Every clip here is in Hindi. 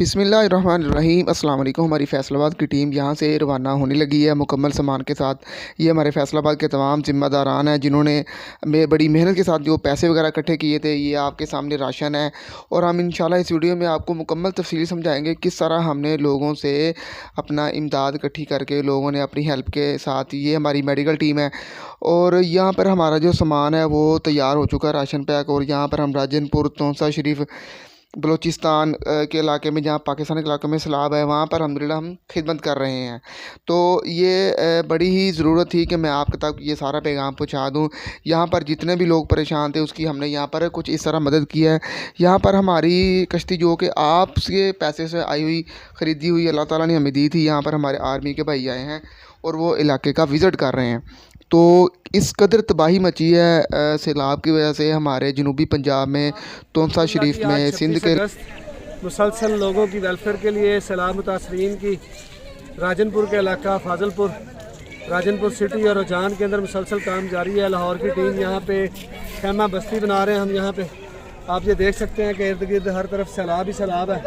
बिस्मिल्लाहिर्रहमानिर्रहीम। अस्सलाम वालेकुम। हमारी फैसलाबाद की टीम यहाँ से रवाना होने लगी है मुकम्मल सामान के साथ। ये हमारे फैसलाबाद के तमाम ज़िम्मेदारान हैं जिन्होंने बड़ी मेहनत के साथ जो पैसे वगैरह इकट्ठे किए थे। ये आपके सामने राशन है और हम इंशाल्लाह इस वीडियो में आपको मुकम्मल तफसील समझाएंगे किस तरह हमने लोगों से अपना इमदाद इकट्ठी करके लोगों ने अपनी हेल्प के साथ। ये हमारी मेडिकल टीम है और यहाँ पर हमारा जो सामान है वो तैयार हो चुका है, राशन पैक। और यहाँ पर हम राजनपुर तौसा शरीफ बलूचिस्तान के इलाके में, जहाँ पाकिस्तान के इलाके में सैलाब है, वहाँ पर अल्हम्दुलिल्लाह हम खिदमत कर रहे हैं। तो ये बड़ी ही ज़रूरत थी कि मैं आप तक ये सारा पैगाम पहुँचा दूँ। यहाँ पर जितने भी लोग परेशान थे उसकी हमने यहाँ पर कुछ इस तरह मदद की है। यहाँ पर हमारी कश्ती जो कि आपके पैसे से आई हुई ख़रीदी हुई अल्लाह ताला ने हमें दी थी। यहाँ पर हमारे आर्मी के भाई आए हैं और वो इलाके का विज़िट कर रहे हैं। तो इस कदर तबाही मची है सैलाब की वजह से हमारे जनूबी पंजाब में, तौसा शरीफ में, सिंध के मुसलसल लोगों की वेलफेयर के लिए सैलाब मुतासरीन की राजनपुर के इलाका, फाजलपुर, राजनपुर सिटी और रुझान के अंदर मुसलसल काम जारी है। लाहौर की टीम यहाँ पे खैमा बस्ती बना रहे हैं। हम यहाँ पे आप ये देख सकते हैं कि इर्द गिर्द हर तरफ सैलाब ही सैलाब है।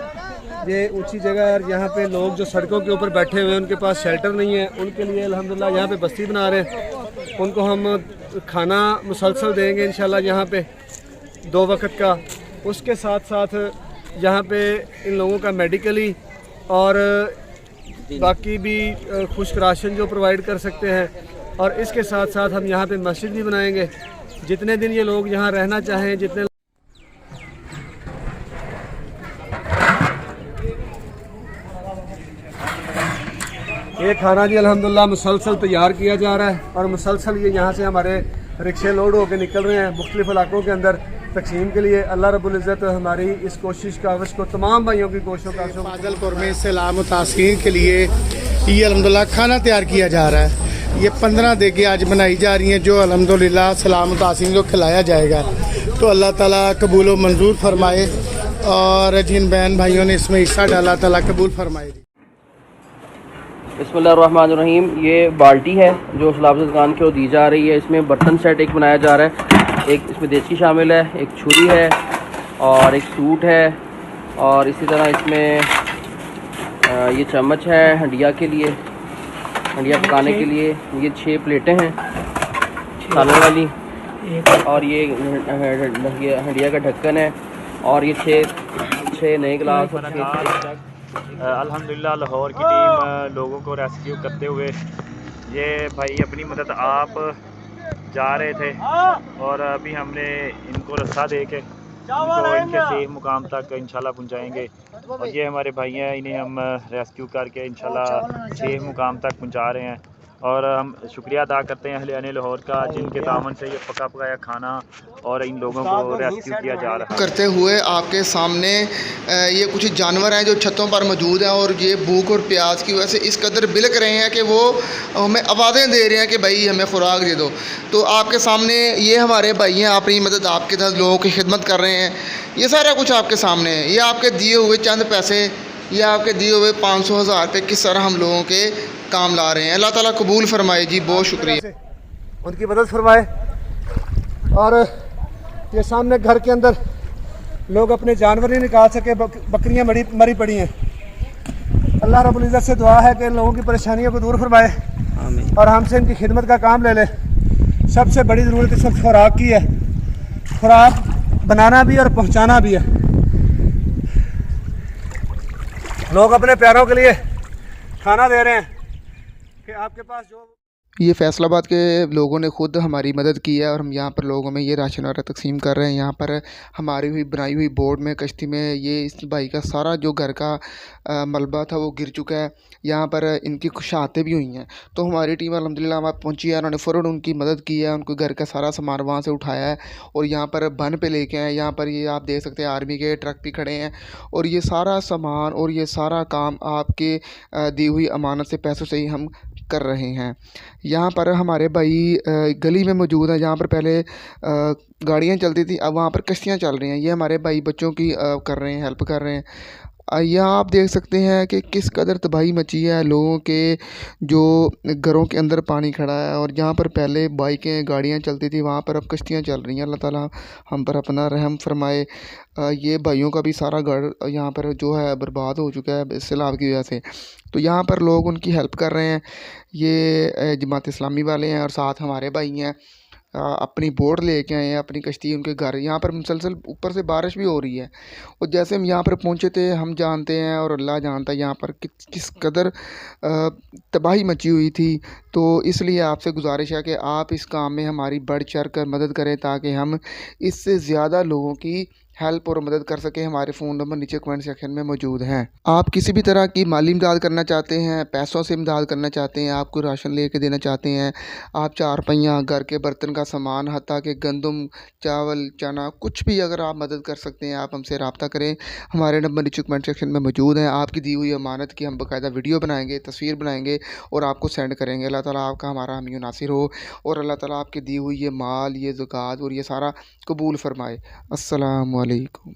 ये ऊंची जगह है। यहाँ पे लोग जो सड़कों के ऊपर बैठे हुए हैं उनके पास शेल्टर नहीं है, उनके लिए अल्हम्दुलिल्लाह यहाँ पे बस्ती बना रहे हैं। उनको हम खाना मुसलसल देंगे इंशाल्लाह यहाँ पे 2 वक्त का। उसके साथ साथ यहाँ पे इन लोगों का मेडिकली और बाकी भी खुश्क राशन जो प्रोवाइड कर सकते हैं। और इसके साथ साथ हम यहाँ पे मस्जिद भी बनाएंगे। जितने दिन ये लोग यहाँ रहना चाहें, जितने ये खाना जी अल्हम्दुलिल्लाह मुसलसल तैयार किया जा रहा है और मुसलसल ये यहाँ से हमारे रिक्शे लोड होकर निकल रहे हैं मुख्तलिफ इलाकों के अंदर तकसीम के लिए। अल्लाह रब्बुल इज़्ज़त हमारी इस कोशिश का, उसको तमाम भाइयों की कोशिशों का। फाजलपुर में सैलाब मुतासरीन के लिए ये अल्हम्दुलिल्लाह खाना तैयार किया जा रहा है। ये 15 देगे आज बनाई जा रही हैं जो अल्हम्दुलिल्लाह सैलाब मुतासरीन को खिलाया जाएगा। तो अल्लाह ताला कबूल व मंजूर फरमाए और जिन बहन भाइयों ने इसमें हिस्सा डाला ताला कबूल फरमाए। बिस्मिल्लाहिर्रहमानिर्रहीम। ये बाल्टी है जो सैलाब से दुकान की ओर दी जा रही है। इसमें बर्तन सेट एक बनाया जा रहा है, एक इसमें देसी शामिल है, एक छुरी है और एक सूट है और इसी तरह इसमें ये चम्मच है हंडिया के लिए, हंडिया पकाने के लिए। ये 6 प्लेटें हैं खाने वाली और ये हंडिया का ढक्कन है और ये 6 नए गिलास। अल्हम्दुलिल्लाह लाहौर की टीम लोगों को रेस्क्यू करते हुए ये भाई अपनी मदद आप जा रहे थे और अभी हमने इनको रास्ता दे के इनको इनके सेफ मुकाम तक इंशाल्लाह पहुंचाएंगे। और ये हमारे भाई हैं, इन्हें हम रेस्क्यू करके इंशाल्लाह सेफ मुकाम तक पहुंचा रहे हैं। और हम शुक्रिया अदा करते हैं अहले लाहौर का जिनके तावन से ये पका पकाया खाना और इन लोगों को रेस्क्यू किया जा रहा है। करते हुए आपके सामने ये कुछ जानवर हैं जो छतों पर मौजूद हैं और ये भूख और प्यास की वजह से इस कदर बिलक रहे हैं कि वो हमें आवाज़ें दे रहे हैं कि भाई हमें खुराक दे दो। तो आपके सामने ये हमारे भाई हैं, अपनी मदद आपके साथ लोगों की खिदमत कर रहे हैं। ये सारा कुछ आपके सामने है। ये आपके दिए हुए चंद पैसे, ये आपके दिए हुए 500,000 रुपये किस तरह हम लोगों के काम ला रहे हैं। अल्लाह ताला कबूल फरमाए जी, बहुत शुक्रिया। उनकी मदद फरमाए। और ये सामने घर के अंदर लोग अपने जानवर नहीं निकाल सके, बकरियां मरी पड़ी हैं। अल्लाह रब्बुल इज़्ज़त से दुआ है कि इन लोगों की परेशानियों को दूर फरमाए और हमसे इनकी खिदमत का काम ले ले। सबसे बड़ी ज़रूरत इस वक्त खुराक की है। खुराक बनाना भी और पहुँचाना भी है। लोग अपने प्यारों के लिए खाना दे रहे हैं कि आपके पास जो। ये फैसलाबाद के लोगों ने ख़ुद हमारी मदद की है और हम यहाँ पर लोगों में ये राशन वगैरह तकसीम कर रहे हैं। यहाँ पर हमारी हुई बनाई हुई बोर्ड में कश्ती में ये इस भाई का सारा जो घर का मलबा था वो गिर चुका है। यहाँ पर इनकी खुशातें भी हुई हैं। तो हमारी टीम अल्हम्दुलिल्लाह वहाँ पहुँची है। उन्होंने फ़ौरन उनकी मदद की है, उनको घर का सारा सामान वहाँ से उठाया है और यहाँ पर बन पे लेके आए। यहाँ पर ये आप देख सकते हैं आर्मी के ट्रक भी खड़े हैं और ये सारा सामान और ये सारा काम आपके दी हुई अमानत से पैसों से ही हम कर रहे हैं। यहाँ पर हमारे भाई गली में मौजूद हैं जहाँ पर पहले गाड़ियाँ चलती थी, अब वहाँ पर कश्तियाँ चल रही हैं। ये हमारे भाई बच्चों की कर रहे हैं, हेल्प कर रहे हैं। यहाँ आप देख सकते हैं कि किस कदर तबाही मची है, लोगों के जो घरों के अंदर पानी खड़ा है, और जहाँ पर पहले बाइकें गाड़ियाँ चलती थी वहाँ पर अब कश्तियाँ चल रही हैं। अल्लाह ताला हम पर अपना रहम फरमाए। ये भाइयों का भी सारा घर यहाँ पर जो है बर्बाद हो चुका है सैलाब की वजह से। तो यहाँ पर लोग उनकी हेल्प कर रहे हैं। ये जमात इस्लामी वाले हैं और साथ हमारे भाई हैं। अपनी बोट लेके आए हैं, अपनी कश्ती उनके घर। यहाँ पर मुसलसल ऊपर से बारिश भी हो रही है, और जैसे हम यहाँ पर पहुँचे थे हम जानते हैं और अल्लाह जानता है यहाँ पर किस कदर तबाही मची हुई थी। तो इसलिए आपसे गुजारिश है कि आप इस काम में हमारी बढ़ चढ़ कर मदद करें, ताकि हम इससे ज़्यादा लोगों की हेल्प और मदद कर सकें। हमारे फ़ोन नंबर नीचे कमेंट सेक्शन में मौजूद हैं। आप किसी भी तरह की माली इमदाद करना चाहते हैं, पैसों से इमदाद करना चाहते हैं, आप कोई राशन लेके देना चाहते हैं, आप चारपहिया घर के बर्तन का सामान, हत्ता कि गंदम, चावल, चना, कुछ भी अगर आप मदद कर सकते हैं आप हमसे रब्ता करें। हमारे नंबर नीचे कमेंट सेक्शन में मौजूद हैं। आपकी दी हुई अमानत की हम बाकायदा वीडियो बनाएंगे, तस्वीर बनाएंगे और आपको सेंड करेंगे। अल्लाह ताला आपका हमारा हामी नासिर हो, और अल्लाह ताला आपकी दी हुई ये माल, ये ज़कात और ये सारा कबूल फरमाए। अस्सलामु अलैकुम।